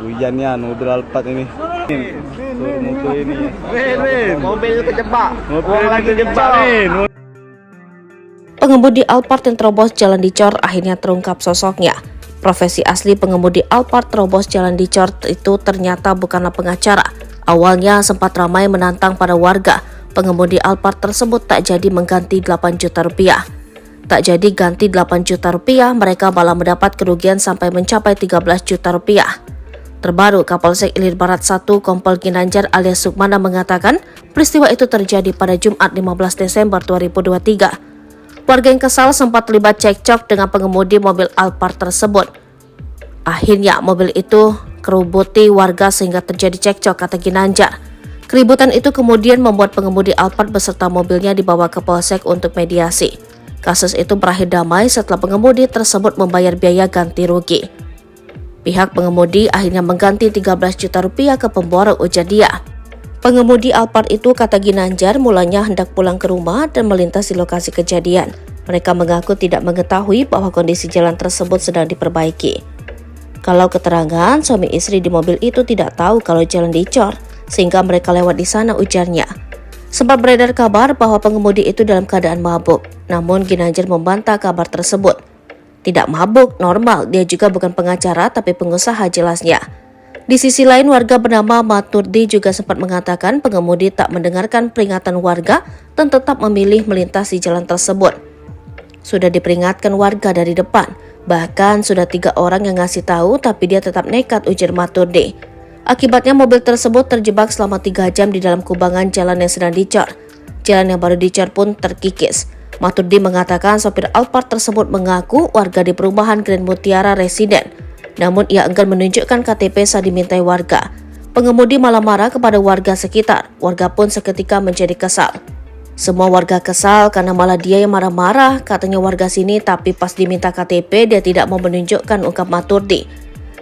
Hujannya mobil Alphard ini. Mobil ini. Mobil kejebak. Mobil lagi kejebak. Pengemudi Alphard yang terobos jalan dicor akhirnya terungkap sosoknya. Profesi asli pengemudi Alphard terobos jalan dicor itu ternyata bukanlah pengacara. Awalnya sempat ramai menantang para warga. Pengemudi Alphard tersebut tak jadi mengganti 8 juta rupiah. Tak jadi ganti 8 juta rupiah, mereka malah mendapat kerugian sampai mencapai 13 juta rupiah. Terbaru, Kapolsek Ilir Barat 1 Kompol Ginanjar alias Sukmana mengatakan peristiwa itu terjadi pada Jumat 15 Desember 2023. Warga yang kesal sempat terlibat cekcok dengan pengemudi mobil Alphard tersebut. Akhirnya mobil itu kerubuti warga sehingga terjadi cekcok, kata Ginanjar. Keributan itu kemudian membuat pengemudi Alphard beserta mobilnya dibawa ke Polsek untuk mediasi. Kasus itu berakhir damai setelah pengemudi tersebut membayar biaya ganti rugi. Pihak pengemudi akhirnya mengganti 13 juta rupiah ke pemborong, ujar dia. Pengemudi Alphard itu, kata Ginanjar, mulanya hendak pulang ke rumah dan melintasi lokasi kejadian. Mereka mengaku tidak mengetahui bahwa kondisi jalan tersebut sedang diperbaiki. Kalau keterangan, suami istri di mobil itu tidak tahu kalau jalan dicor, sehingga mereka lewat di sana, ujarnya. Sempat beredar kabar bahwa pengemudi itu dalam keadaan mabuk, namun Ginanjar membantah kabar tersebut. Tidak mabuk, normal, dia juga bukan pengacara tapi pengusaha, jelasnya. Di sisi lain, warga bernama Maturdi juga sempat mengatakan pengemudi tak mendengarkan peringatan warga dan tetap memilih melintasi jalan tersebut. Sudah diperingatkan warga dari depan, bahkan sudah 3 orang yang ngasih tahu tapi dia tetap nekat, ujar Maturdi. Akibatnya mobil tersebut terjebak selama 3 jam di dalam kubangan jalan yang sedang dicor. Jalan yang baru dicor pun terkikis. Maturdi mengatakan sopir Alphard tersebut mengaku warga di perumahan Grand Mutiara residen. Namun ia enggan menunjukkan KTP saat dimintai warga. Pengemudi malah marah kepada warga sekitar. Warga pun seketika menjadi kesal. Semua warga kesal karena malah dia yang marah-marah, katanya warga sini, tapi pas diminta KTP dia tidak mau menunjukkan, ungkap Maturdi.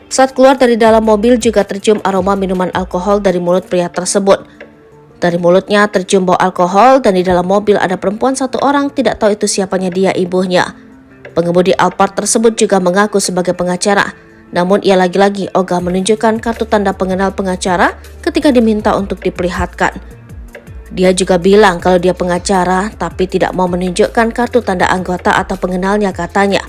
Saat keluar dari dalam mobil juga tercium aroma minuman alkohol dari mulut pria tersebut. Dari mulutnya tercium bau alkohol dan di dalam mobil ada perempuan 1 orang, tidak tahu itu siapanya, dia ibunya. Pengemudi Alphard tersebut juga mengaku sebagai pengacara. Namun ia lagi-lagi ogah menunjukkan kartu tanda pengenal pengacara ketika diminta untuk diperlihatkan. Dia juga bilang kalau dia pengacara tapi tidak mau menunjukkan kartu tanda anggota atau pengenalnya, katanya.